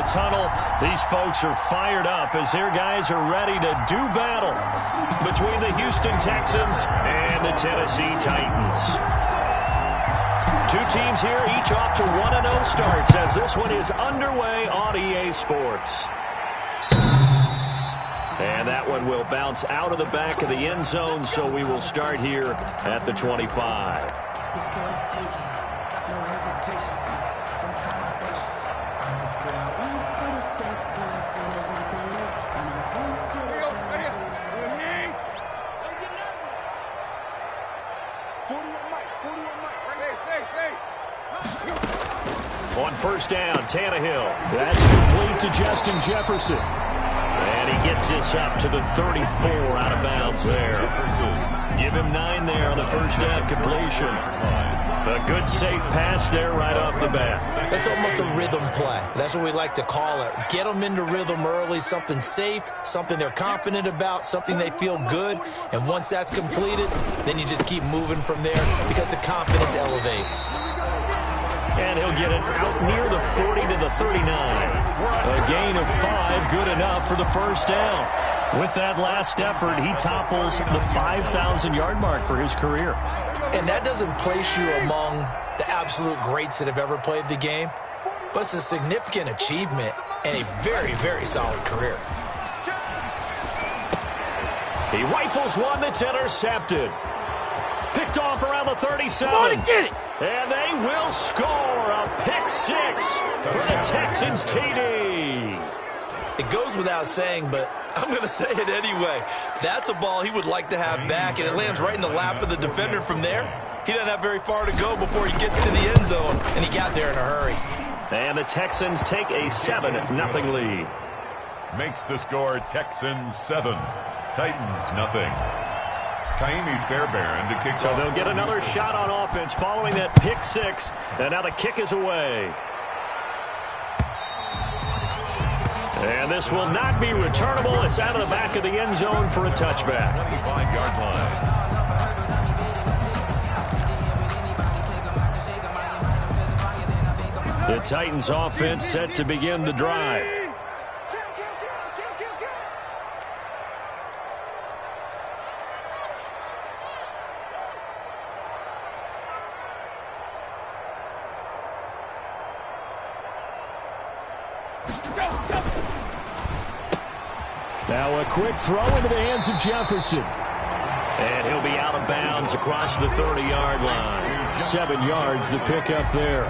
the tunnel. These folks are fired up as their guys are ready to do battle between the Houston Texans and the Tennessee Titans. Two teams here, each off to 1-0 starts as this one is underway on EA Sports. And that one will bounce out of the back of the end zone, so we will start here at the 25. On first down, Tannehill. That's complete to Justin Jefferson. And he gets this up to the 34 out of bounds there. Give him 9 there on the first down completion. A good safe pass there right off the bat. That's almost a rhythm play. That's what we like to call it. Get them into rhythm early, something safe, something they're confident about, something they feel good. And once that's completed, then you just keep moving from there because the confidence elevates. And he'll get it out near the 40 to the 39. A gain of 5, good enough for the first down. With that last effort, he topples the 5,000-yard mark for his career. And that doesn't place you among the absolute greats that have ever played the game, but it's a significant achievement and a very, very solid career. He rifles one that's intercepted. Picked off around the 37. Come on and get it. And they will score a pick 6 for the Texans TD. It goes without saying, but I'm going to say it anyway. That's a ball he would like to have back, and it lands right in the lap of the defender from there. He doesn't have very far to go before he gets to the end zone, and he got there in a hurry. And the Texans take a 7-0 lead. Makes the score Texans 7, Titans nothing. Kaimi Fairbairn to kick So off. they'll get another shot on offense following that pick 6, and now the kick is away. And this will not be returnable. It's out of the back of the end zone for a touchback. 25-yard line. The Titans offense set to begin the drive. Now a quick throw into the hands of Jefferson. And he'll be out of bounds across the 30-yard line. 7 yards, the pickup there.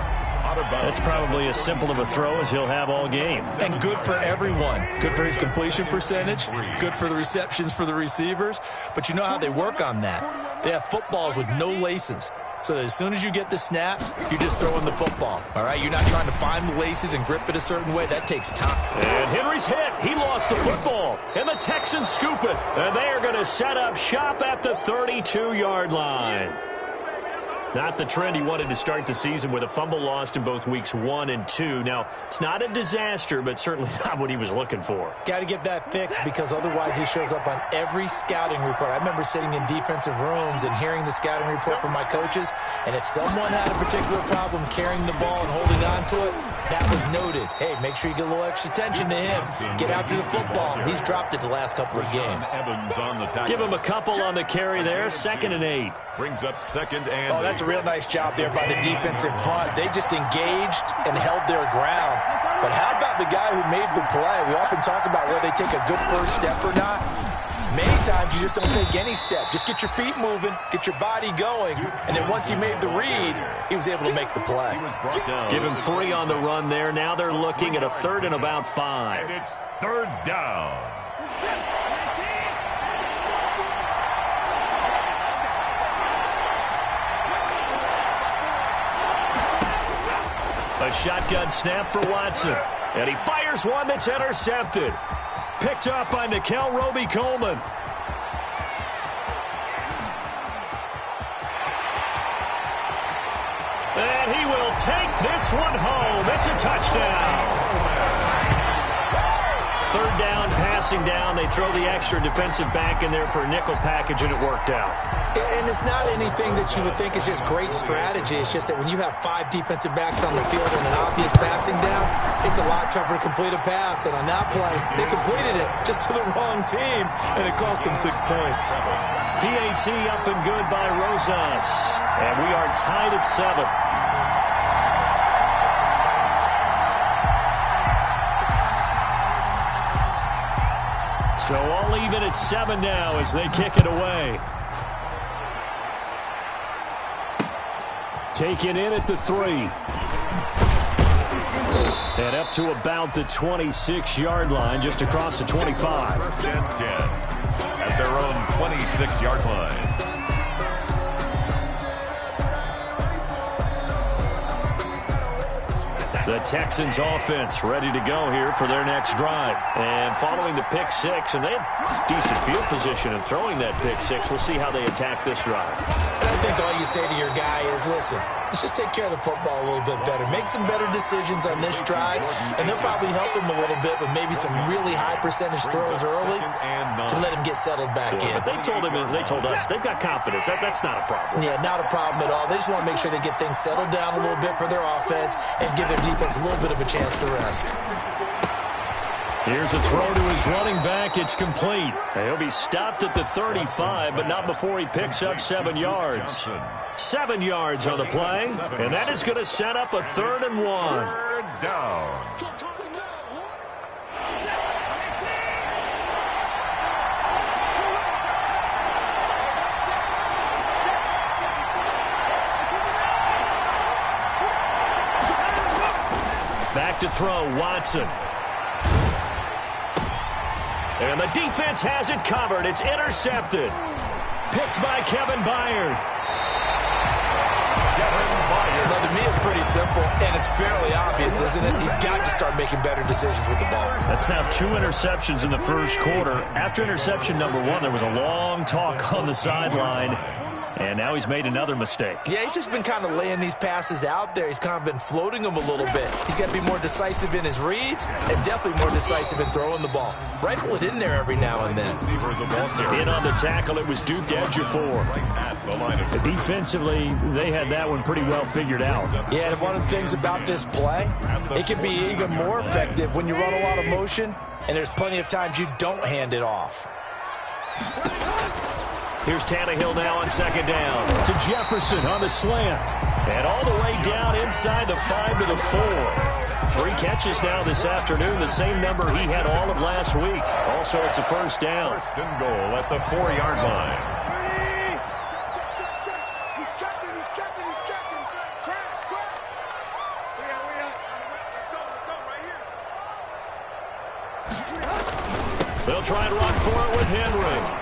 That's probably as simple of a throw as he'll have all game. And good for everyone. Good for his completion percentage. Good for the receptions for the receivers. But you know how they work on that. They have footballs with no laces. So that as soon as you get the snap, you're just throwing the football. All right? You're not trying to find the laces and grip it a certain way. That takes time. And Henry's hit. He lost the football. And the Texans scoop it. And they are going to set up shop at the 32-yard line. Not the trend he wanted to start the season with a fumble lost in both weeks 1 and 2. Now, it's not a disaster, but certainly not what he was looking for. Got to get that fixed because otherwise he shows up on every scouting report. I remember sitting in defensive rooms and hearing the scouting report from my coaches, and if someone had a particular problem carrying the ball and holding on to it, that was noted. Hey, make sure you get a little extra attention to him. Get after the football. He's dropped it the last couple of games. Evans on the tackle. Give him a couple on the carry there. 2nd and 8. Brings up 2nd and 8. Oh, that's a real nice job there by the defensive front. They just engaged and held their ground. But how about the guy who made the play? We often talk about whether they take a good first step or not. Many times you just don't take any step. Just get your feet moving, get your body going, and then once he made the read, he was able to make the play. Give him 3 on the run there. Now they're looking at a 3rd and about 5. And it's 3rd down. A shotgun snap for Watson. And he fires one that's intercepted. Picked up by Nikel Roby-Coleman. And he will take this one home. It's a touchdown. 3rd down pass passing down. They throw the extra defensive back in there for a nickel package, and it worked out. And it's not anything that you would think is just great strategy. It's just that when you have 5 defensive backs on the field and an obvious passing down, it's a lot tougher to complete a pass. And on that play, they completed it just to the wrong team, and it cost them 6 points. PAT up and good by Rosas. And we are tied at 7. So all even at 7 now as they kick it away. Taken in at the 3. And up to about the 26-yard line, just across the 25. First and 10 at their own 26-yard line. The Texans offense ready to go here for their next drive. And following the pick 6, and they had decent field position in throwing that pick 6. We'll see how they attack this drive. And I think all you say to your guy is, listen, let's just take care of the football a little bit better. Make some better decisions on this drive, and they'll probably help him a little bit with maybe some really high percentage throws early to let him get settled back in. But they told us they've got confidence. That's not a problem. Yeah, not a problem at all. They just want to make sure they get things settled down a little bit for their offense and give their defense a little bit of a chance to rest. Here's a throw to his running back. It's complete. He'll be stopped at the 35, but not before he picks up 7 yards. 7 yards on the play, and that is going to set up a 3rd and 1. Third down. Back to throw, Watson. And the defense has it covered. It's intercepted. Picked by Kevin Byard. Well, to me, it's pretty simple, and it's fairly obvious, isn't it? He's got to start making better decisions with the ball. That's now 2 interceptions in the first quarter. After interception number 1, there was a long talk on the sideline. And now he's made another mistake. Yeah, he's just been kind of laying these passes out there. He's kind of been floating them a little bit. He's got to be more decisive in his reads and definitely more decisive in throwing the ball. Rifle it in there every now and then. In on the tackle, it was Duke Ejiofor. Defensively, they had that one pretty well figured out. Yeah, and one of the things about this play, it can be even more effective when you run a lot of motion, and there's plenty of times you don't hand it off. Here's Tannehill now on 2nd down. To Jefferson on the slant. And all the way down inside the 5 to the 4. 3 catches now this afternoon, the same number he had all of last week. Also, it's a 1st down. 1st and goal at the 4-yard line. They'll try and run for it with Henry.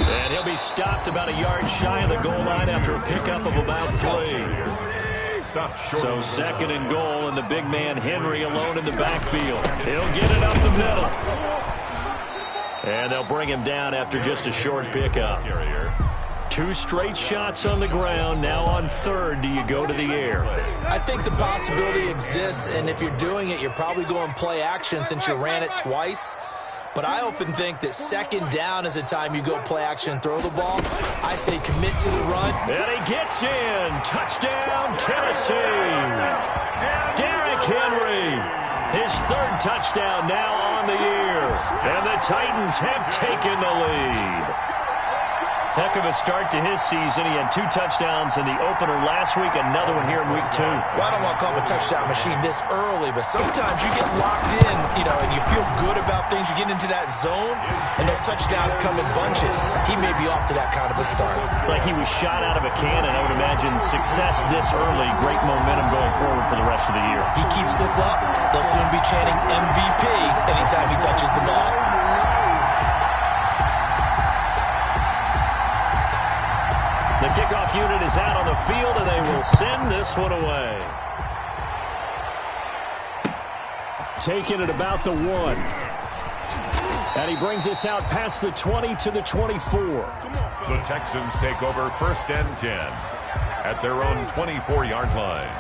And he'll be stopped about a yard shy of the goal line after a pickup of about 3. So 2nd and goal, and the big man Henry alone in the backfield. He'll get it up the middle. And they'll bring him down after just a short pickup. 2 straight shots on the ground. Now on 3rd, do you go to the air? I think the possibility exists, and if you're doing it, you're probably going play action since you ran it twice. But I often think that 2nd down is a time you go play action and throw the ball. I say commit to the run. And he gets in. Touchdown, Tennessee. Derrick Henry. His 3rd touchdown now on the year. And the Titans have taken the lead. Heck of a start to his season. He had 2 touchdowns in the opener last week, another one here in week 2. Well, I don't want to call him a touchdown machine this early, but sometimes you get locked in, and you feel good about things. You get into that zone, and those touchdowns come in bunches. He may be off to that kind of a start. It's like he was shot out of a cannon. I would imagine success this early, great momentum going forward for the rest of the year. He keeps this up, they'll soon be chanting MVP anytime he touches the ball. The kickoff unit is out on the field, and they will send this one away. Taken at about the 1. And he brings us out past the 20 to the 24. The Texans take over 1st and 10 at their own 24-yard line.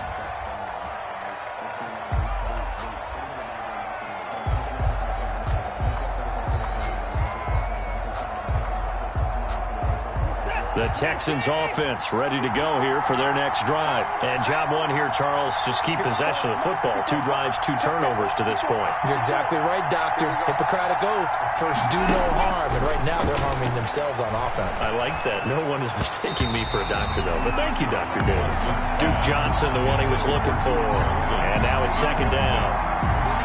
The Texans offense ready to go here for their next drive. And job one here, Charles, just keep possession of the football. 2 drives, 2 turnovers to this point. You're exactly right, Doctor. Hippocratic oath. First, do no harm. And right now, they're harming themselves on offense. I like that. No one is mistaking me for a doctor, though. But thank you, Dr. Davis. Duke Johnson, the one he was looking for. And now it's 2nd down.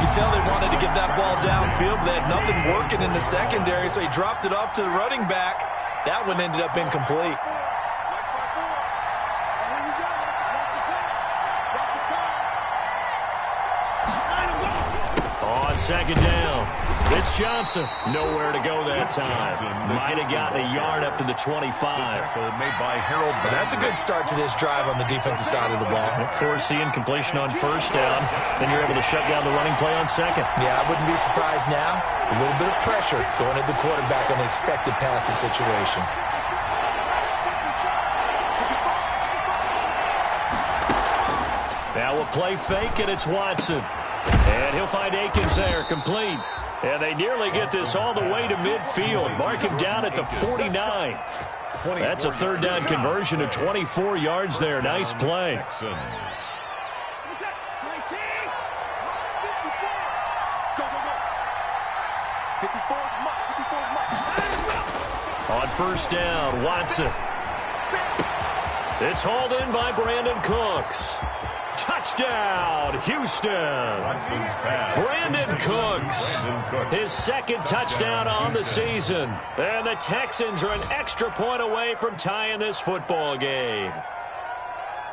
You can tell they wanted to get that ball downfield, but they had nothing working in the secondary, so he dropped it off to the running back. That one ended up incomplete. On 2nd down, it's Johnson. Nowhere to go that time. Might have gotten a yard up to the 25. Made by Harold. But that's a good start to this drive on the defensive side of the ball. Foreseeing completion on 1st down. Then you're able to shut down the running play on 2nd. Yeah, I wouldn't be surprised now. A little bit of pressure going at the quarterback on the expected passing situation. Now a play fake, and it's Watson. And he'll find Akins there, complete. And they nearly get this all the way to midfield. Mark him down at the 49. That's a 3rd down conversion of 24 yards there. Nice play. On 1st down, Watson. It's hauled in by Brandon Cooks. Touchdown, Houston. Brandon Cooks, his 2nd touchdown on the season. And the Texans are an extra point away from tying this football game.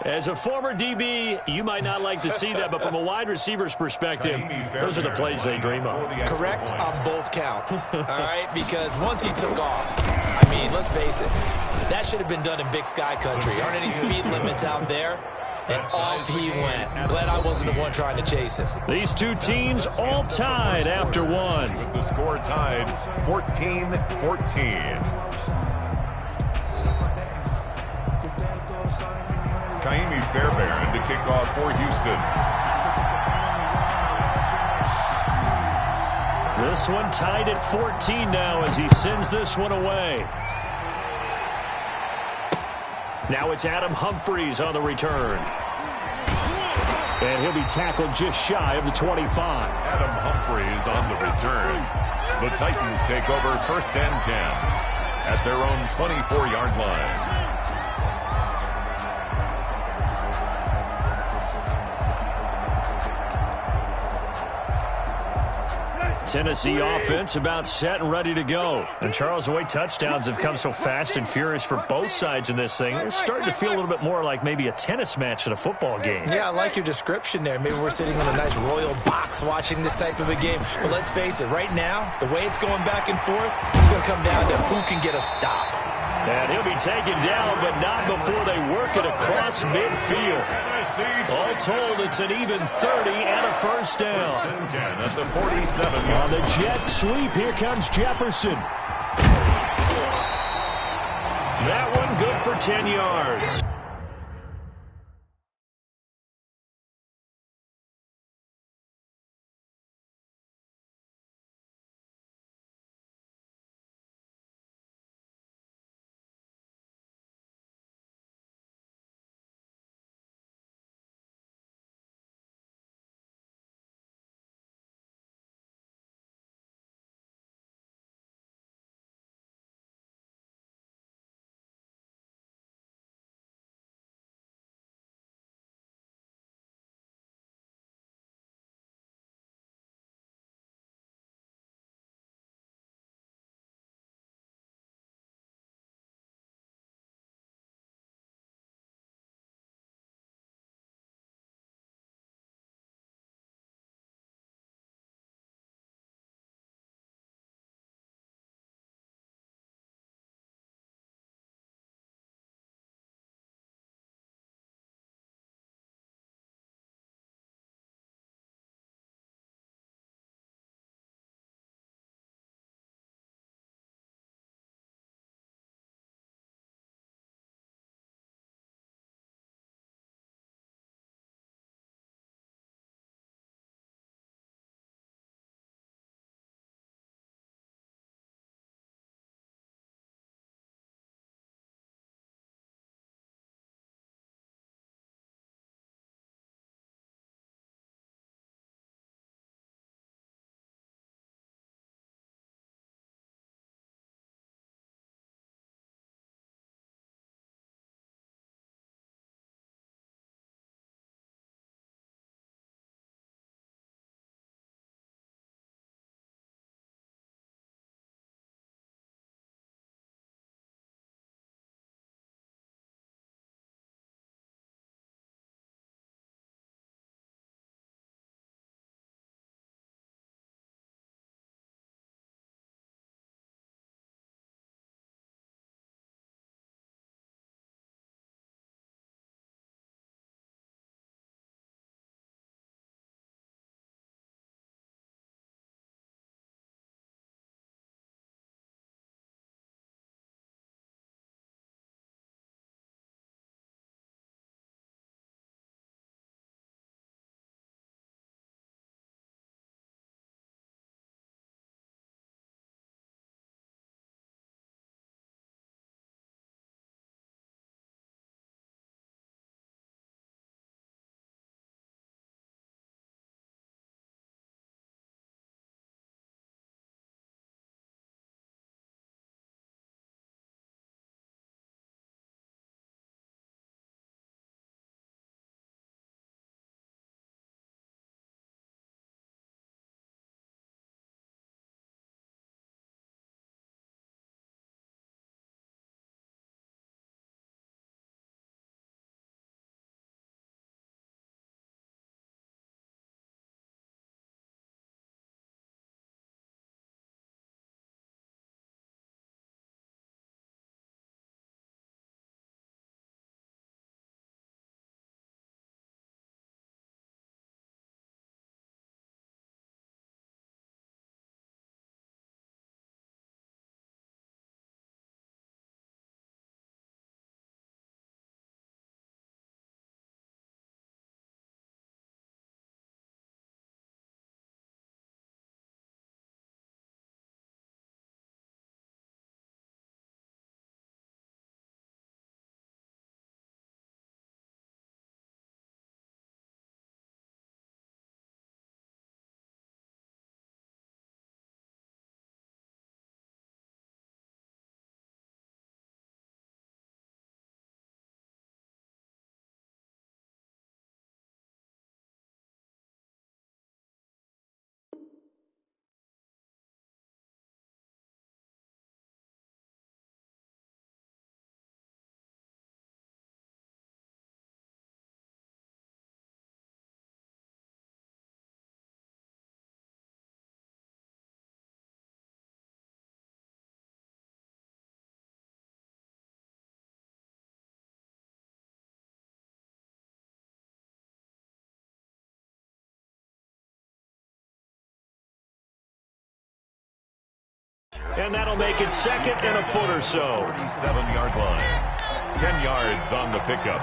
As a former DB, you might not like to see that, but from a wide receiver's perspective, those are the plays they dream of. Correct on both counts, all right? Because once he took off, I mean, let's face it, that should have been done in Big Sky Country. Aren't any speed limits out there? And off he went. Glad I wasn't the one trying to chase him. These 2 teams all tied after 1. With the score tied 14-14. Kaimi Fairbairn to kick off for Houston. This one tied at 14 now as he sends this one away. Now it's Adam Humphries on the return. And he'll be tackled just shy of the 25. Adam Humphries on the return. The Titans take over 1st and 10 at their own 24-yard line. Tennessee offense about set and ready to go. And Charles, the way touchdowns have come so fast and furious for both sides in this thing, it's starting to feel a little bit more like maybe a tennis match than a football game. Yeah, I like your description there. Maybe we're sitting in a nice royal box watching this type of a game. But let's face it, right now, the way it's going back and forth, it's going to come down to who can get a stop. And he'll be taken down, but not before they work it across midfield. All told, it's an even 30 and a 1st down. At the 47. On the jet sweep, here comes Jefferson. That one good for 10 yards. And that'll make it second and a foot or so. 37-yard line. 10 yards on the pickup.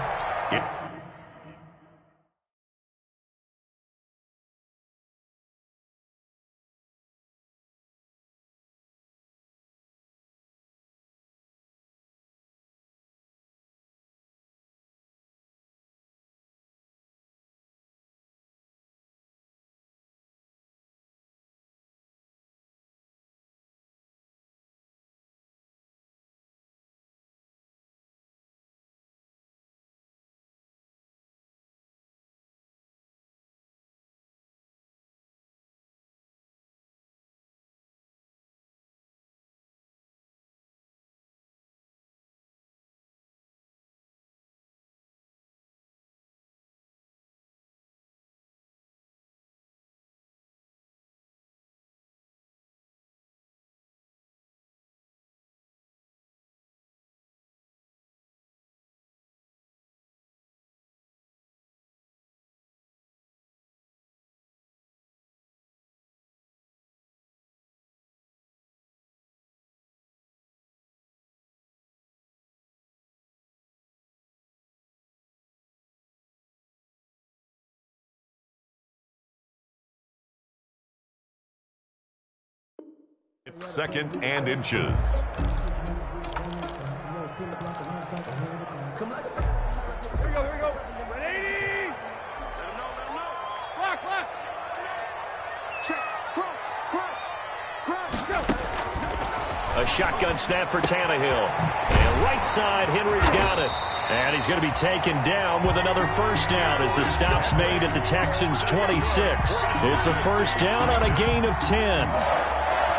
It's second and inches. Here we go. 180. Let him know. Block. Check. Crunch. Go. A shotgun snap for Tannehill. And right side, Henry's got it. And he's going to be taken down with another first down as the stop's made at the Texans' 26. It's a first down on a gain of 10.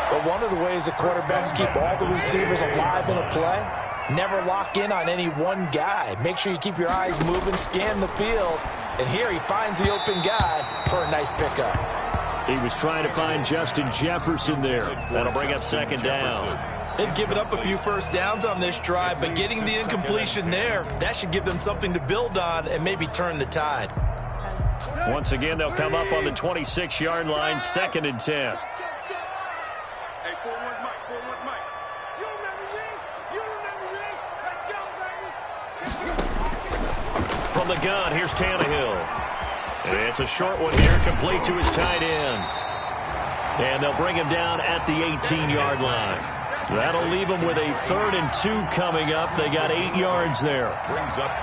But one of the ways the quarterbacks keep all the receivers alive in a play, never lock in on any one guy. Make sure you keep your eyes moving, scan the field. And here he finds the open guy for a nice pickup. He was trying to find Justin Jefferson there. That'll bring up second down. They've given up a few first downs on this drive, but getting the incompletion there, that should give them something to build on and maybe turn the tide. Once again, they'll come up on the 26-yard line, second and 10. From the gun, here's Tannehill. It's a short one here, complete to his tight end. And they'll bring him down at the 18-yard line. That'll leave them with a 3rd and 2 coming up. They got 8 yards there.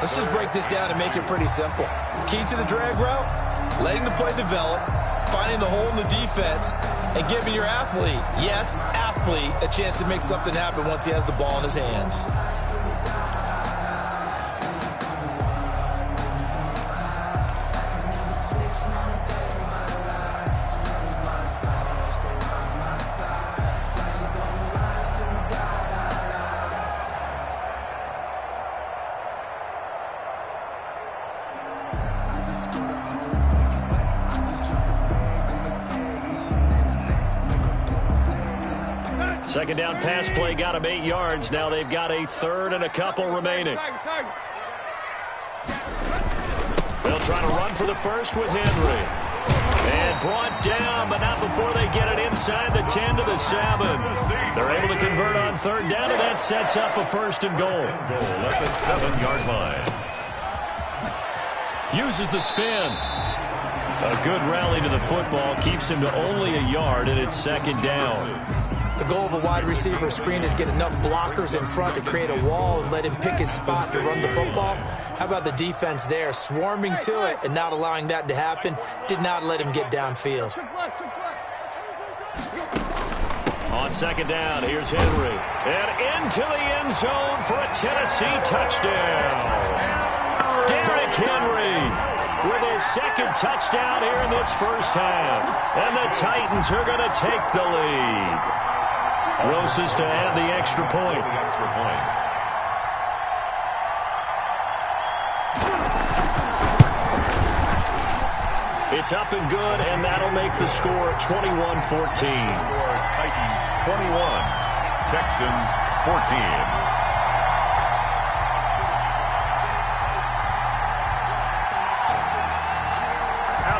Let's just break this down and make it pretty simple. Key to the drag route, letting the play develop, finding the hole in the defense, and giving your athlete, yes, athlete, a chance to make something happen once he has the ball in his hands. Second down pass play got him 8 yards. Now they've got a 3rd and a couple remaining. They'll try to run for the first with Henry. And brought down, but not before they get it inside the 10 to the 7. They're able to convert on 3rd down, and that sets up a 1st and goal. At the 7-yard line. Uses the spin. A good rally to the football keeps him to only a yard, and it's 2nd down. The goal of a wide receiver screen is get enough blockers in front to create a wall and let him pick his spot to run the football. How about the defense there, swarming to it and not allowing that to happen? Did not let him get downfield. On 2nd down, here's Henry. And into the end zone for a Tennessee touchdown. Derrick Henry with his 2nd touchdown here in this first half. And the Titans are going to take the lead. Roses to add the extra point. It's up and good, and that'll make the score 21-14. Titans 21, Texans 14.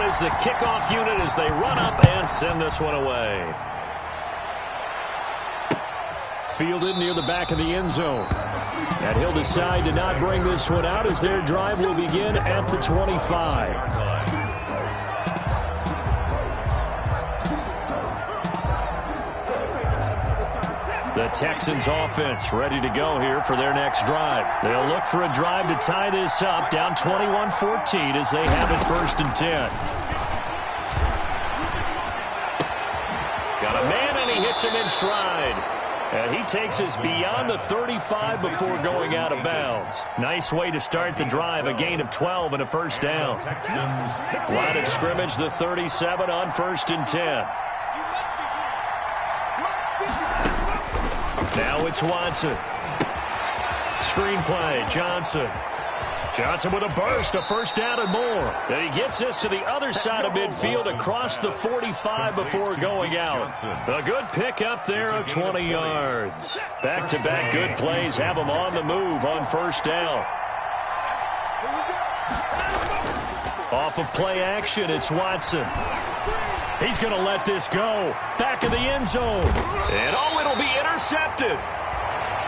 Is the kickoff unit as they run up and send this one away. Fielded near the back of the end zone. And he'll decide to not bring this one out as their drive will begin at the 25. The Texans offense ready to go here for their next drive. They'll look for a drive to tie this up, down 21-14 as they have it 1st and 10. Got a man and he hits him in stride. And he takes us beyond the 35 before going out of bounds. Nice way to start the drive, a gain of 12 and a 1st down. Line of scrimmage, the 37 on 1st and 10. Now it's Watson. Screenplay, Johnson. Johnson with a burst, a 1st down and more. And he gets us to the other side of midfield across the 45 before going out. A good pickup there of 20 yards. Back-to-back good plays have him on the move on 1st down. Off of play action, it's Watson. He's going to let this go. Back of the end zone. And it'll be intercepted.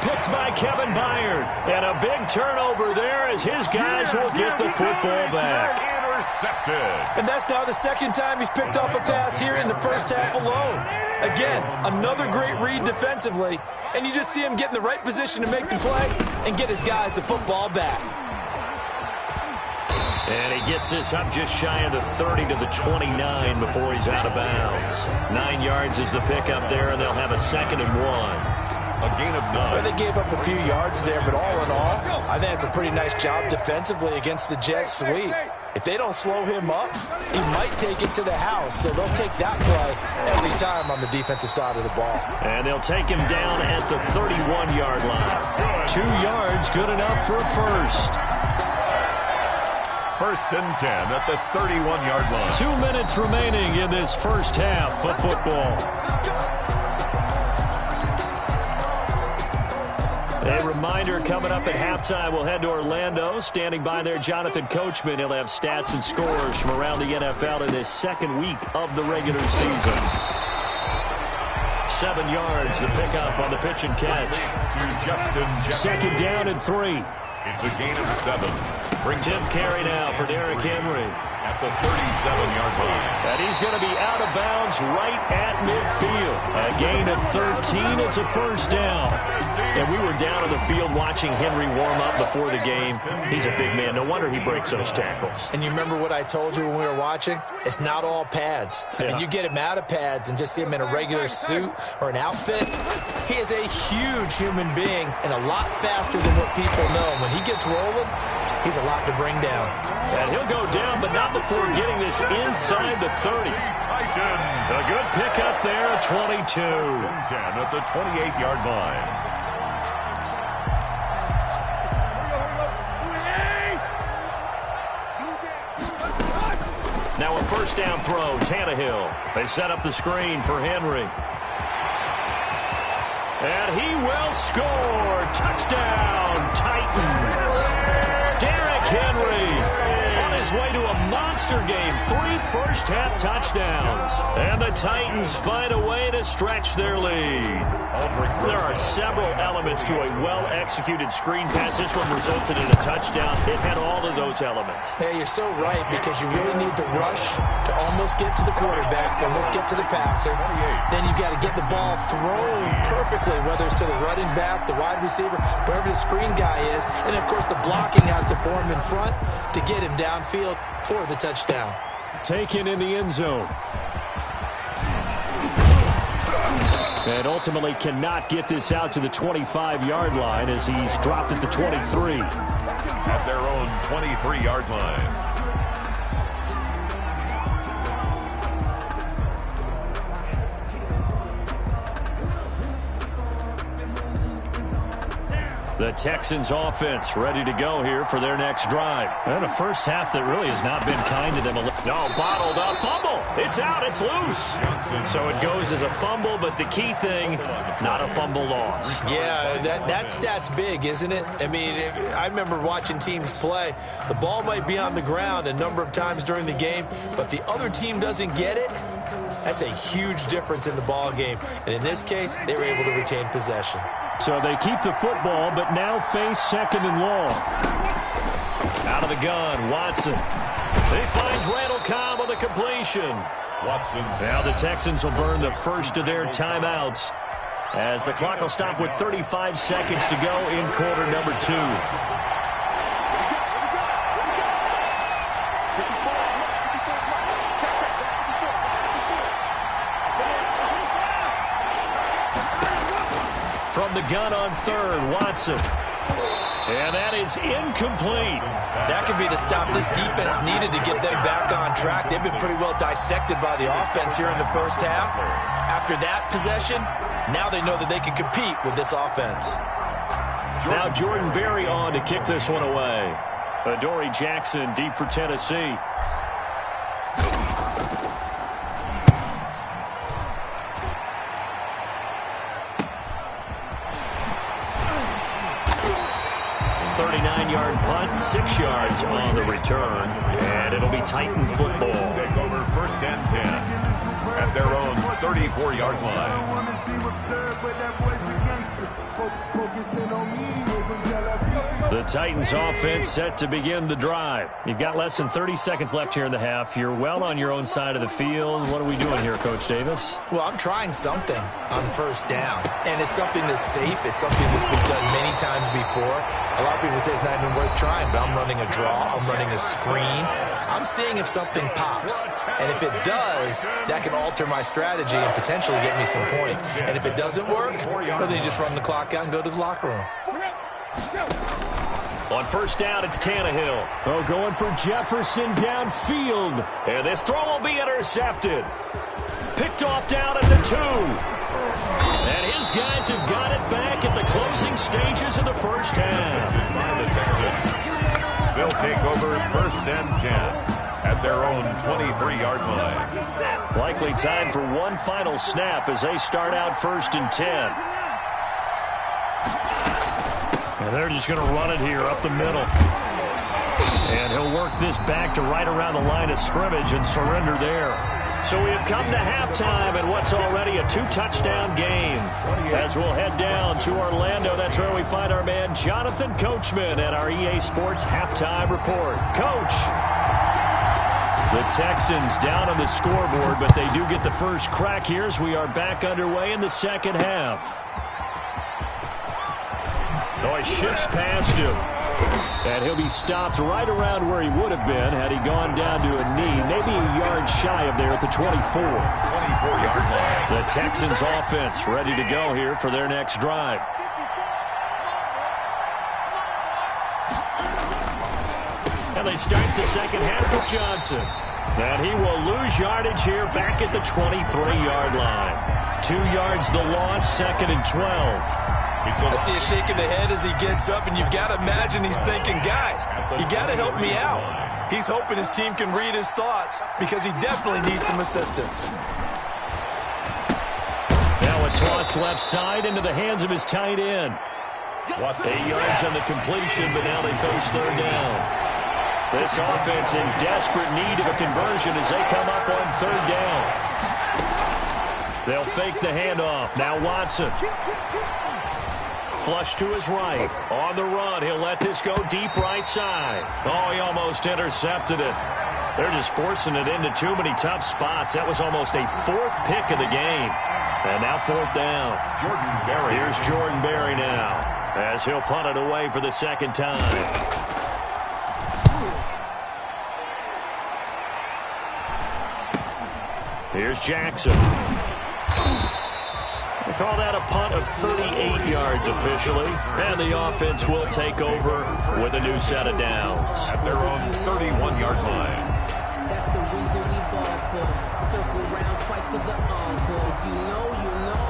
Picked by Kevin Byard. And a big turnover there as his guys will get the football back. Intercepted. And that's now the 2nd time he's picked off a pass here in the 1st half alone. Again, another great read defensively. And you just see him get in the right position to make the play and get his guys the football back. And he gets this up just shy of the 30 to the 29 before he's out of bounds. 9 yards is the pickup there, and they'll have a 2nd and 1. A gain of 9. Well, they gave up a few yards there, but all in all, I think it's a pretty nice job defensively against the Jets sweep. If they don't slow him up, he might take it to the house, so they'll take that play every time on the defensive side of the ball. And they'll take him down at the 31-yard line. 2 yards, good enough for a 1st. 1st and 10 at the 31-yard line. 2 minutes remaining in this 1st half of football. A reminder, coming up at halftime, we'll head to Orlando. Standing by there, Jonathan Coachman. He'll have stats and scores from around the NFL in this 2nd week of the regular season. 7 yards, the pickup on the pitch and catch. To Justin. 2nd down and 3. It's a gain of 7. Bring Tim carry now for Derrick Henry. At the 37-yard line. And he's going to be out of bounds right at midfield. A gain of 13. It's a 1st down. And we were down on the field watching Henry warm up before the game. He's a big man. No wonder he breaks those tackles. And you remember what I told you when we were watching? It's not all pads. I mean, you get him out of pads and just see him in a regular suit or an outfit. He is a huge human being and a lot faster than what people know. When he gets rolling, he's a lot to bring down. And he'll go down, but not before getting this inside the 30. Titans. A good pickup there, 22. 10 at the 28-yard line. Now a 1st down throw, Tannehill. They set up the screen for Henry. And he will score. Touchdown, Titans. Derrick Henry on his way to a monster game. 3 first-half touchdowns. And the Titans find a way to stretch their lead. There are several elements to a well-executed screen pass. This one resulted in a touchdown. It had all of those elements. Hey, you're so right, because you really need the rush to almost get to the quarterback, almost get to the passer. Then you've got to get the ball thrown perfectly, whether it's to the running back, the wide receiver, wherever the screen guy is. And, of course, the blocking has to form in front to get him downfield for the touchdown. Taken in the end zone. And ultimately cannot get this out to the 25-yard line as he's dropped at the 23. At their own 23-yard line. The Texans offense ready to go here for their next drive. And a 1st half that really has not been kind to them. No, bottled up, fumble. It's out, it's loose. So it goes as a fumble, but the key thing, not a fumble loss. Yeah, that stat's big, isn't it? I mean, I remember watching teams play. The ball might be on the ground a number of times during the game, but the other team doesn't get it. That's a huge difference in the ball game. And in this case, they were able to retain possession. So they keep the football, but now face 2nd and long. Out of the gun, Watson. He finds Randall Cobb on the completion. Watson's now the Texans will burn the first of their timeouts as the clock will stop with 35 seconds to go in quarter number 2. From the gun on 3rd, Watson. And that is incomplete. That could be the stop this defense needed to get them back on track. They've been pretty well dissected by the offense here in the first half. After that possession, now they know that they can compete with this offense. Now Jordan Berry on to kick this one away. Adoree Jackson deep for Tennessee. Punt, 6 yards on the return, and it'll be Titan football. Take over 1st and 10 at their own 34-yard line. The Titans offense set to begin the drive. You've got less than 30 seconds left here in the half. You're well on your own side of the field. What are we doing here, Coach Davis? Well, I'm trying something on 1st down, and it's something that's safe. It's something that's been done many times before. A lot of people say it's not even worth trying, but I'm running a draw. I'm running a screen. I'm seeing if something pops. And if it does, that can alter my strategy and potentially get me some points. And if it doesn't work, well, then you just run the clock out and go to the locker room. On 1st down, it's Tannehill. Oh, going for Jefferson downfield. And this throw will be intercepted. Picked off down at the 2. And his guys have got it back at the closing stages of the first half. They'll take over 1st and 10 at their own 23-yard line. Likely time for one final snap as they start out 1st and 10. And they're just going to run it here up the middle. And he'll work this back to right around the line of scrimmage and surrender there. So we have come to halftime in what's already a 2-touchdown game. As we'll head down to Orlando, that's where we find our man Jonathan Coachman at our EA Sports Halftime Report. Coach, the Texans down on the scoreboard, but they do get the first crack here as we are back underway in the second half. Oh, he shifts past him. And he'll be stopped right around where he would have been had he gone down to a knee, maybe a yard shy of there at the 24. 24-yard line. The Texans offense ready to go here for their next drive. And they start the second half with Johnson. And he will lose yardage here back at the 23-yard line. 2 yards the loss, 2nd and 12. I see a shake of the head as he gets up, and you've got to imagine he's thinking, guys, you got to help me out. He's hoping his team can read his thoughts because he definitely needs some assistance. Now a toss left side into the hands of his tight end. 8 yards on the completion, but now they face 3rd down. This offense in desperate need of a conversion as they come up on 3rd down. They'll fake the handoff. Now Watson. Flush to his right. On the run, he'll let this go deep right side. Oh, he almost intercepted it. They're just forcing it into too many tough spots. That was almost a 4th pick of the game. And now 4th down. Jordan Berry. Here's Jordan Berry now as he'll punt it away for the 2nd time. Here's Jackson. They call that a punt of 38 yards officially. And the offense will take over with a new set of downs. At their own 31-yard line. That's the reason we ball for. Circle round twice for the encore. If you know, you know.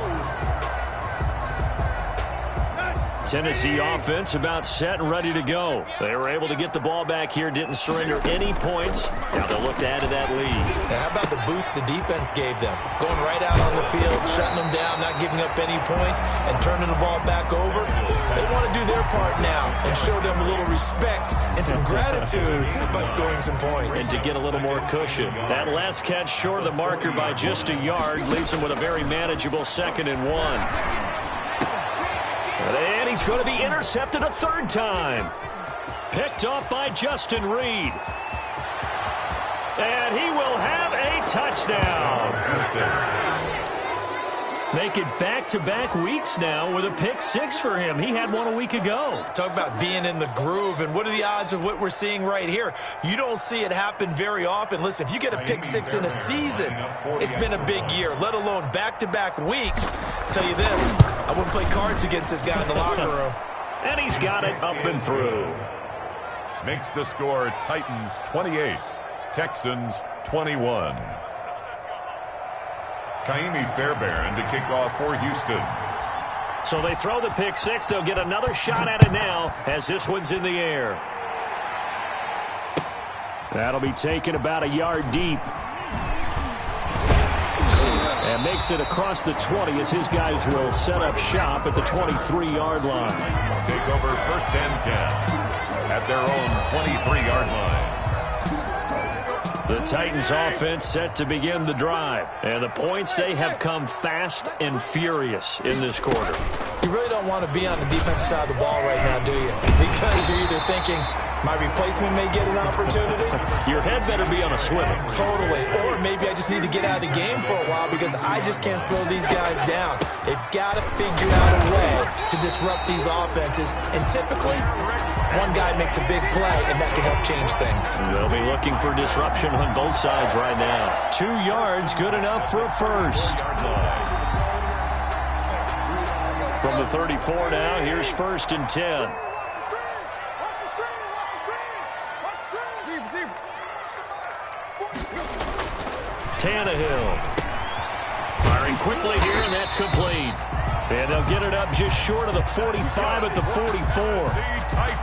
Tennessee offense about set and ready to go. They were able to get the ball back here, didn't surrender any points. Now they'll look to add to that lead. Now, how about the boost the defense gave them? Going right out on the field, shutting them down, not giving up any points, and turning the ball back over. They want to do their part now and show them a little respect and some gratitude by scoring some points. And to get a little more cushion. That last catch short of the marker by just a yard leaves him with a very manageable 2nd and 1. And he's going to be intercepted a 3rd time. Picked off by Justin Reed. And he will have a touchdown. Make it back-to-back weeks now with a pick 6 for him. He had one a week ago. Talk about being in the groove, and what are the odds of what we're seeing right here? You don't see it happen very often. Listen, if you get a pick 6 in a season, it's been a big year, let alone back-to-back weeks. I'll tell you this, I wouldn't play cards against this guy in the locker room. And he's got it up and through. Makes the score Titans 28, Texans 21. Kaimi Fairbairn to kick off for Houston. So they throw the pick 6. They'll get another shot at it now as this one's in the air. That'll be taken about a yard deep. And makes it across the 20 as his guys will set up shop at the 23-yard line. Take over 1st and 10 at their own 23-yard line. The Titans offense set to begin the drive. And the points, they have come fast and furious in this quarter. You really don't want to be on the defensive side of the ball right now, do you? Because you're either thinking, my replacement may get an opportunity. Your head better be on a swivel. Totally. Or maybe I just need to get out of the game for a while because I just can't slow these guys down. They've got to figure out a way to disrupt these offenses. And typically, one guy makes a big play, and that can help change things. They'll be looking for disruption on both sides right now. 2 yards, good enough for a first. From the 34 now, here's 1st and 10. Tannehill. Firing quickly here, and that's complete. And they'll get it up just short of the 45 at the 44.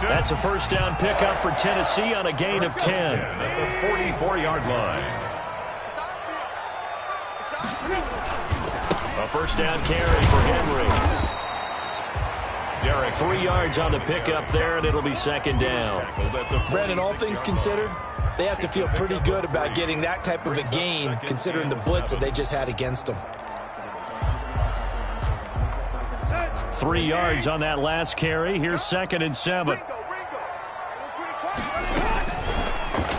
That's a 1st down pickup for Tennessee on a gain of 10. At the 44-yard line. A 1st down carry for Henry. Derek 3 yards on the pickup there, and it'll be 2nd down. Brandon, all things considered, they have to feel pretty good about getting that type of a gain, considering the blitz that they just had against them. 3 yards on that last carry. Here's 2nd and 7.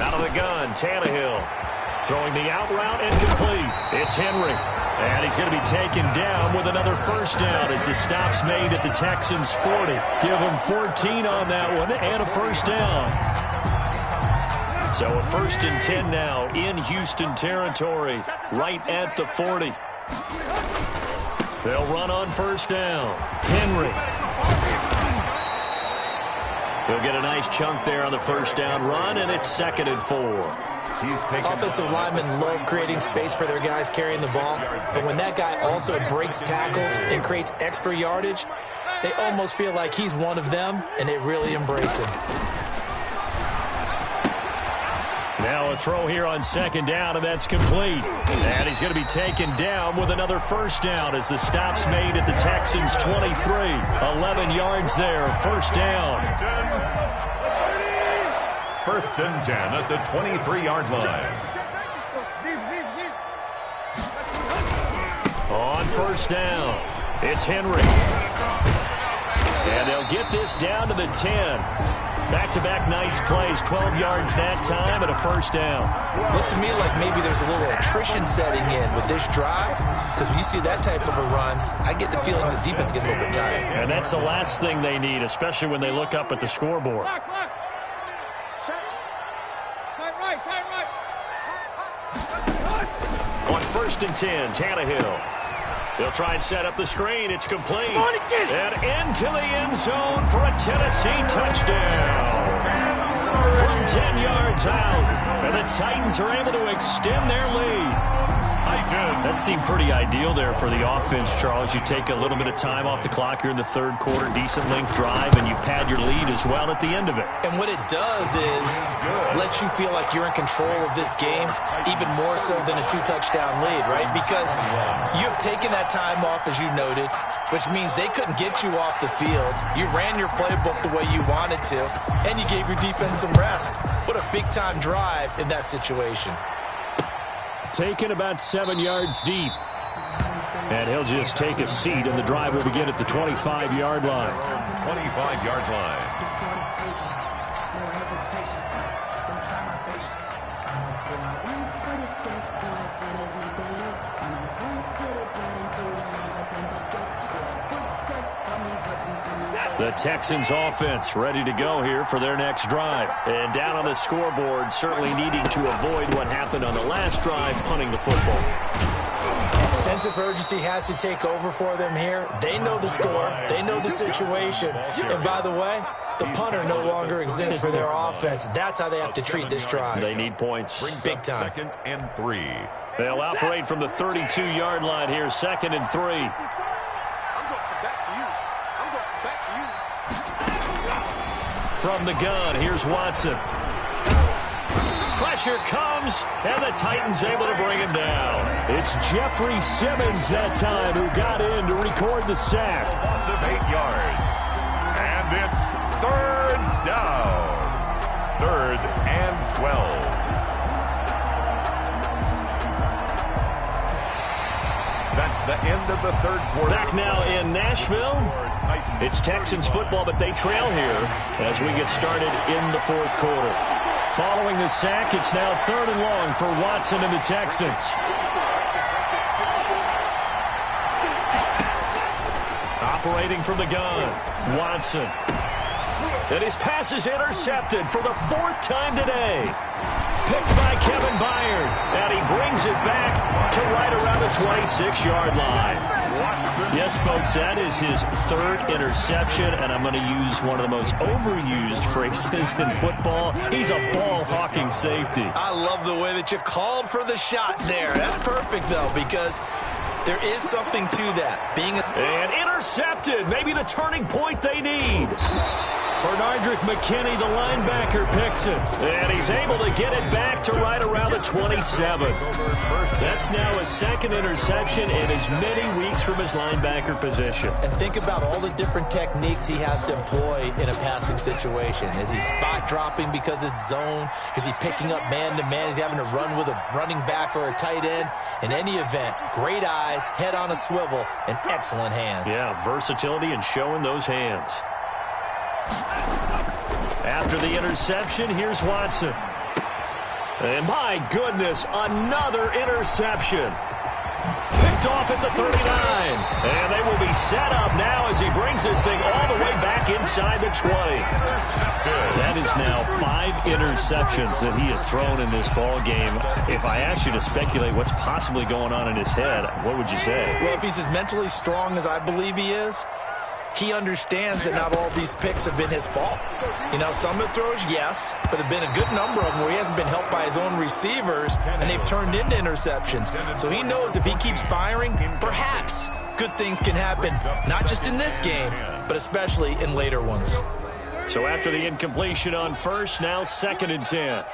Out of the gun, Tannehill. Throwing the out route incomplete. It's Henry. And he's going to be taken down with another 1st down as the stop's made at the Texans' 40. Give him 14 on that one and a 1st down. So a 1st and 10 now in Houston territory, right at the 40. They'll run on 1st down. Henry. He'll get a nice chunk there on the 1st down run, and it's 2nd and 4. Offensive linemen love creating space for their guys carrying the ball, but when that guy also breaks tackles and creates extra yardage, they almost feel like he's one of them, and they really embrace him. Now a throw here on 2nd down, and that's complete. And he's going to be taken down with another 1st down as the stop's made at the Texans' 23. 11 yards there, 1st down. 1st and 10 at the 23-yard line. On 1st down, it's Henry. And they'll get this down to the 10. Back-to-back nice plays, 12 yards that time and a 1st down. Looks to me like maybe there's a little attrition setting in with this drive, because when you see that type of a run, I get the feeling the defense gets a little bit tired. And that's the last thing they need, especially when they look up at the scoreboard. On 1st and 10, Tannehill. They'll try and set up the screen. It's complete. And into the end zone for a Tennessee touchdown. From 10 yards out. And the Titans are able to extend their lead. That seemed pretty ideal there for the offense, Charles. You take a little bit of time off the clock here in the 3rd quarter, decent length drive, and you pad your lead as well at the end of it. And what it does is let you feel like you're in control of this game, even more so than a 2-touchdown lead, right? Because you have taking that time off, as you noted, which means they couldn't get you off the field. You ran your playbook the way you wanted to, and you gave your defense some rest. What a big-time drive in that situation. Taken about 7 yards deep. And he'll just take a seat, and the drive will begin at the 25-yard line. 25-yard line. The Texans offense ready to go here for their next drive. And down on the scoreboard, certainly needing to avoid what happened on the last drive, punting the football. Sense of urgency has to take over for them here. They know the score. They know the situation. And by the way, the punter no longer exists for their offense. That's how they have to treat this drive. They need points. Big time. 2nd and 3. They'll operate from the 32-yard line here, 2nd and 3. From the gun, here's Watson. Pressure comes, and the Titans able to bring him down. It's Jeffrey Simmons that time who got in to record the sack. Loss of 8 yards. And it's 3rd down. 3rd and 12. That's the end of the 3rd quarter. Back now in Nashville. It's Texans football, but they trail here as we get started in the 4th quarter. Following the sack, it's now 3rd and long for Watson and the Texans. Operating from the gun, Watson. And his pass is intercepted for the 4th time today. Picked by Kevin Byard, and he brings it back to right around the 26-yard line. Yes, folks, that is his 3rd interception, and I'm going to use one of the most overused phrases in football. He's a ball-hawking safety. I love the way that you called for the shot there. That's perfect, though, because there is something to that. And intercepted, maybe the turning point they need. Bernardrick McKinney, the linebacker, picks it. And he's able to get it back to right around the 27. That's now his 2nd interception in as many weeks from his linebacker position. And think about all the different techniques he has to employ in a passing situation. Is he spot dropping because it's zone? Is he picking up man-to-man? Is he having to run with a running back or a tight end? In any event, great eyes, head on a swivel, and excellent hands. Yeah, versatility and showing those hands. After the interception, here's Watson. And my goodness, another interception. Picked off at the 39. And they will be set up now as he brings this thing all the way back inside the 20. That is now 5 interceptions that he has thrown in this ball game. If I asked you to speculate what's possibly going on in his head, what would you say? Well, if he's as mentally strong as I believe he is, he understands that not all these picks have been his fault. You know, some of the throws, yes, but there have been a good number of them where he hasn't been helped by his own receivers, and they've turned into interceptions. So he knows if he keeps firing, perhaps good things can happen, not just in this game, but especially in later ones. So after the incompletion on 1st, now 2nd and 10.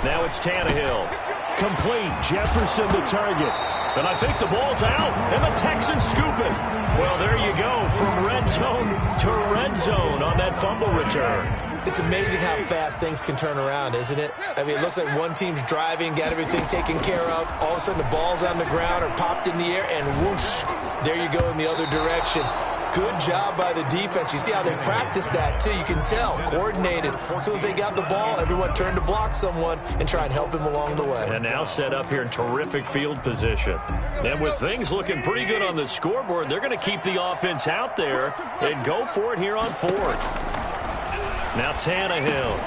Now it's Tannehill. Complete. Jefferson the target. And I think the ball's out, and the Texans scoop it. Well, there you go, from red zone to red zone on that fumble return. It's amazing how fast things can turn around, isn't it? I mean, it looks like one team's driving, got everything taken care of. All of a sudden, the ball's on the ground or popped in the air, and whoosh, there you go in the other direction. Good job by the defense. You see how they practice that, too. You can tell. Coordinated. As soon as they got the ball, everyone turned to block someone and try and help him along the way. And now set up here in terrific field position. And with things looking pretty good on the scoreboard, they're going to keep the offense out there and go for it here on 4th. Now Tannehill.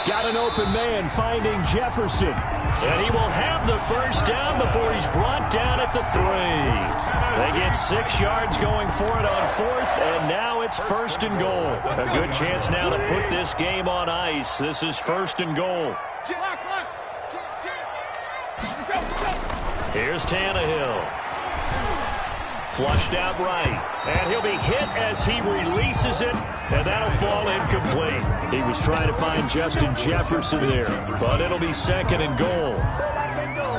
Got an open man finding Jefferson. And he will have the 1st down before he's brought down at the 3. They get 6 yards going for it on 4th, and now it's 1st and goal. A good chance now to put this game on ice. This is 1st and goal. Here's Tannehill. Flushed out right. And he'll be hit as he releases it, and that'll fall incomplete. He was trying to find Justin Jefferson there, but it'll be 2nd and goal.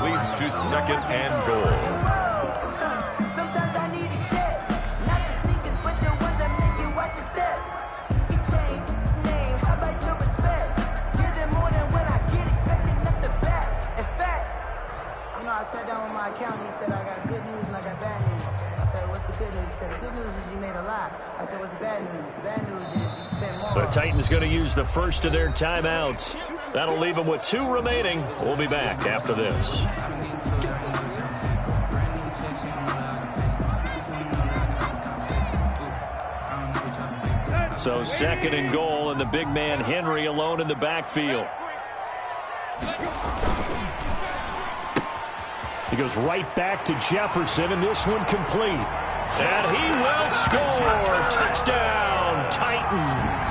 Lead brings to 2nd and goal. Sometimes I need a check, not the sneakers, but the ones that make you watch your step. You change name, how about your respect? Give them more than when I get expected up the back. In fact, I sat down with my accountant. He said I got good news and I got bad news. I said, what's the good news? He said, the good news is you made a lot. I said, what's the bad news? The bad news is you spent more. The Titans going to use the first of their timeouts. That'll leave them with 2 remaining. We'll be back after this. So 2nd and goal, and the big man Henry alone in the backfield. He goes right back to Jefferson, and this one complete. And he will score. Touchdown, Titans.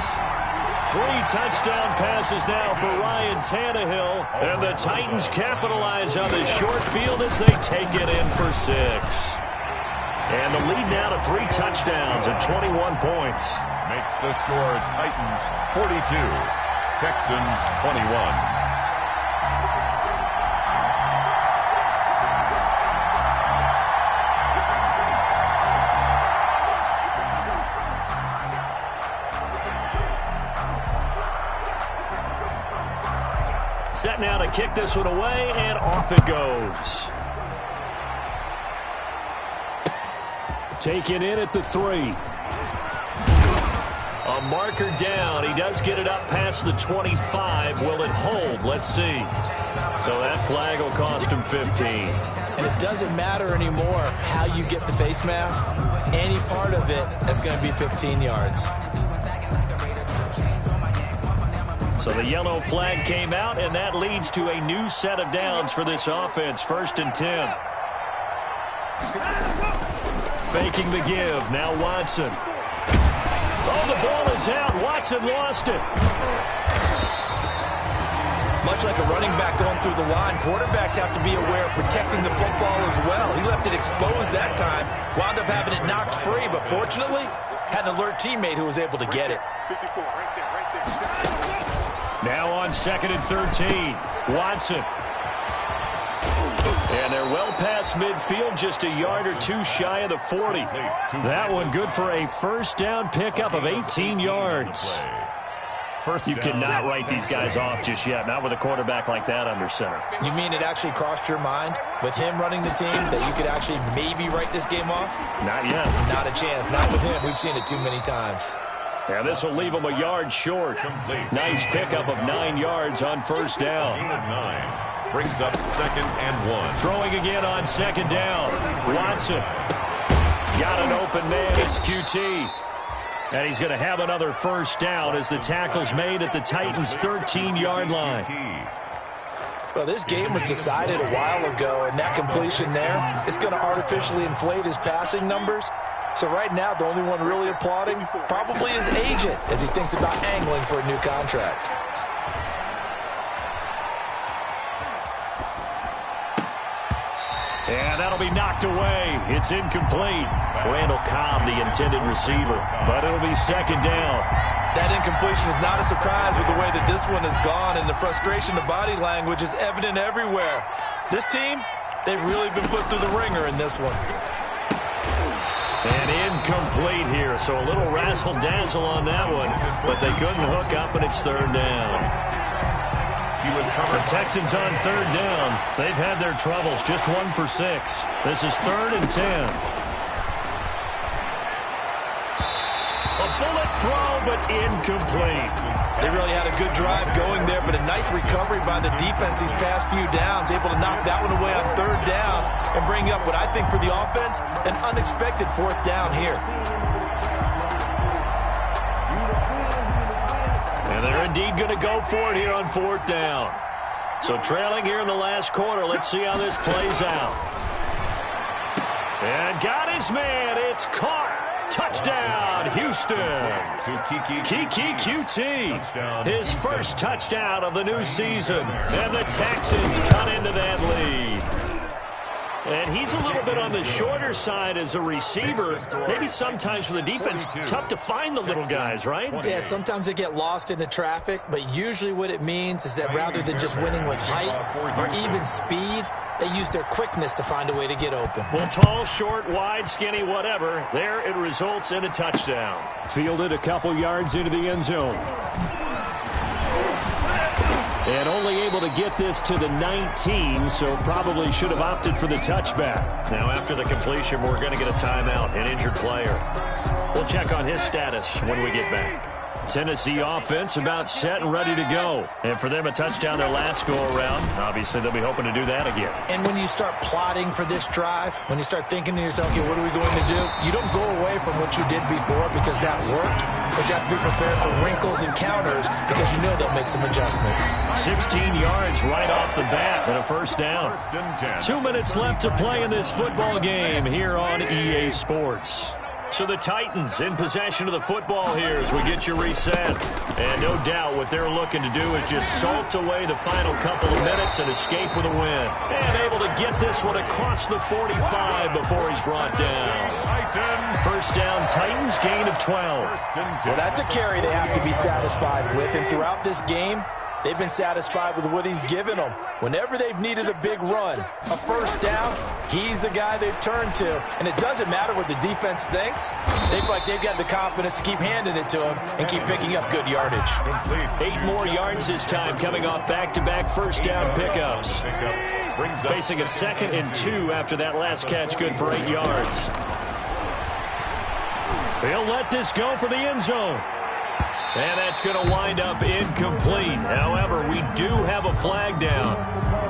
3 touchdown passes now for Ryan Tannehill. And the Titans capitalize on the short field as they take it in for 6. And the lead now to 3 touchdowns and 21 points. Makes the score Titans 42, Texans 21. Set now to kick this one away, and off it goes. Taken in at the 3. A marker down. He does get it up past the 25. Will it hold? Let's see. So that flag will cost him 15. And it doesn't matter anymore how you get the face mask. Any part of it, that's going to be 15 yards. So the yellow flag came out, and that leads to a new set of downs for this offense. 1st and 10. Faking the give. Now Watson. Oh, the ball is out. Watson lost it. Much like a running back going through the line, quarterbacks have to be aware of protecting the football as well. He left it exposed that time, wound up having it knocked free, but fortunately, had an alert teammate who was able to get it. Now on 2nd and 13, Watson. And they're well past midfield, just a yard or 2 shy of the 40. That one good for a first down pickup of 18 yards. You cannot write these guys off just yet, not with a quarterback like that under center. You mean it actually crossed your mind with him running the team that you could actually maybe write this game off? Not yet. Not a chance. Not with him. We've seen it too many times. Yeah, this will leave him a yard short. Nice pickup of 9 yards on first down. 9 brings up 2nd and 1. Throwing again on 2nd down. Watson. Got an open man. It's QT. And he's going to have another first down as the tackle's made at the Titans' 13-yard line. Well, this game was decided a while ago, and that completion there is going to artificially inflate his passing numbers. So right now, the only one really applauding probably his agent as he thinks about angling for a new contract. And that'll be knocked away. It's incomplete. Randall Cobb, the intended receiver, but it'll be 2nd down. That incompletion is not a surprise with the way that this one has gone, and the frustration, the body language is evident everywhere. This team, they've really been put through the ringer in this one. And incomplete here, so a little razzle-dazzle on that one, but they couldn't hook up, and it's 3rd down. The Texans on 3rd down. They've had their troubles, just 1 for 6. This is 3rd and 10. A bullet throw, but incomplete. They really had a good drive going there, but a nice recovery by the defense these past few downs, able to knock that one away on 3rd down and bring up what I think for the offense, an unexpected 4th down here. And they're indeed going to go for it here on 4th down. So trailing here in the last quarter, let's see how this plays out. And got his man. It's caught. Touchdown, Houston. Kiki QT. His first touchdown of the new season. And the Texans cut into that lead. And he's a little bit on the shorter side as a receiver. Maybe sometimes for the defense, tough to find the little guys, right? Yeah, sometimes they get lost in the traffic, but usually what it means is that rather than just winning with height or even speed, They use their quickness to find a way to get open. Well, tall, short, wide, skinny, whatever. There it results in a touchdown. Fielded a couple yards into the end zone. And only able to get this to the 19, so probably should have opted for the touchback. Now, after the completion, we're going to get a timeout, an injured player. We'll check on his status when we get back. Tennessee offense about set and ready to go. And for them, a touchdown their last go-around. Obviously, they'll be hoping to do that again. And when you start plotting for this drive, when you start thinking to yourself, okay, what are we going to do? You don't go away from what you did before because that worked, but you have to be prepared for wrinkles and counters because you know they'll make some adjustments. 16 yards right off the bat and a first down. 2 minutes left to play in this football game here on EA Sports. So the Titans in possession of the football here as we get you reset. And no doubt what they're looking to do is just salt away the final couple of minutes and escape with a win. And able to get this one across the 45 before he's brought down. First down, Titans, gain of 12. Well, that's a carry they have to be satisfied with. And throughout this game, they've been satisfied with what he's given them. Whenever they've needed a big run, a first down, he's the guy they've turned to. And it doesn't matter what the defense thinks. They feel like they've got the confidence to keep handing it to him and keep picking up good yardage. 8 more yards this time coming off back-to-back first down pickups. Facing a 2nd and 2 after that last catch, good for 8 yards. He'll let this go for the end zone. And that's going to wind up incomplete. However, we do have a flag down.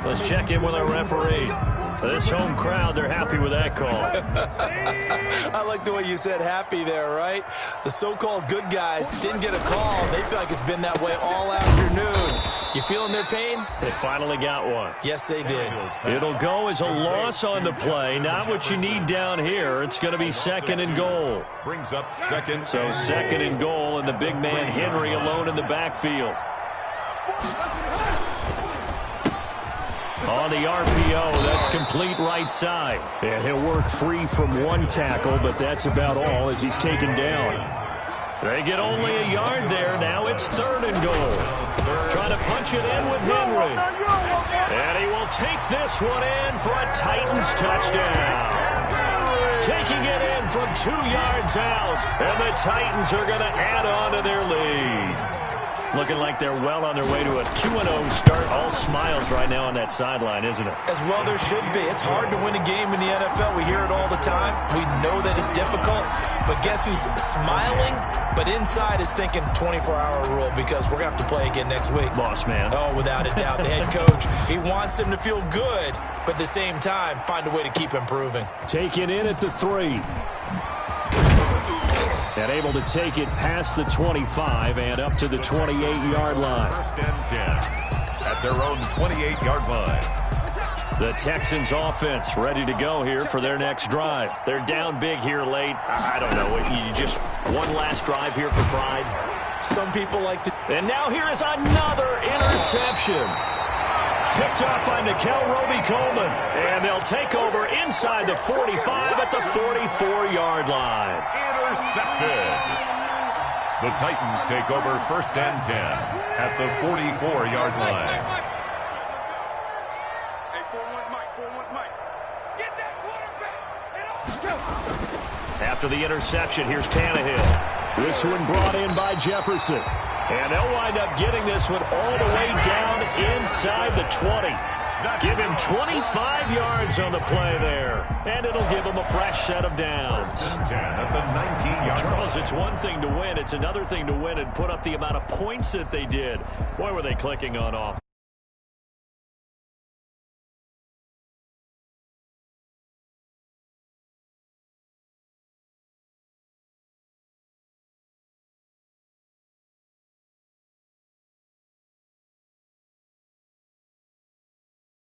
Let's check in with our referee. This home crowd, they're happy with that call. I like the way you said happy there, right? The so-called good guys didn't get a call. They feel like it's been that way all afternoon. You feeling their pain? They finally got one. Yes, they did. It'll go as a loss on the play. Not what you need down here. It's going to be 2nd and goal. Brings up second. So 2nd and goal, and the big man Henry alone in the backfield. On the RPO, that's complete right side. And he'll work free from one tackle, but that's about all as he's taken down. They get only a yard there. Now it's 3rd and goal. Trying to punch it in with Henry. And he will take this one in for a Titans touchdown. Taking it in from 2 yards out. And the Titans are going to add on to their lead. Looking like they're well on their way to a 2-0 start. All smiles right now on that sideline, isn't it? As well there should be. It's hard to win a game in the NFL. We hear it all the time. We know that it's difficult. But guess who's smiling? But inside is thinking 24-hour rule because we're going to have to play again next week. Boss man. Oh, without a doubt. The head coach, he wants them to feel good, but at the same time, find a way to keep improving. Taken in at the 3. And able to take it past the 25 and up to the 28-yard line. 1st and 10 at their own 28-yard line. The Texans offense ready to go here for their next drive. They're down big here late. I don't know. You just one last drive here for pride. Some people like to. And now here is another interception. Picked up by Nickel Roby-Coleman. And they'll take over inside the 45 at the 44-yard line. Intercepted. The Titans take over 1st and 10 at the 44-yard line. Hey, 4-1's Mike. 4-1's Mike. Get that quarterback. And After the interception, here's Tannehill. This one brought in by Jefferson. And they'll wind up getting this one all the way down inside the 20. Give him 25 yards on the play there. And it'll give him a fresh set of downs. 10 at the 19-yard line. Charles, it's one thing to win. It's another thing to win and put up the amount of points that they did. Boy, were they clicking on offense.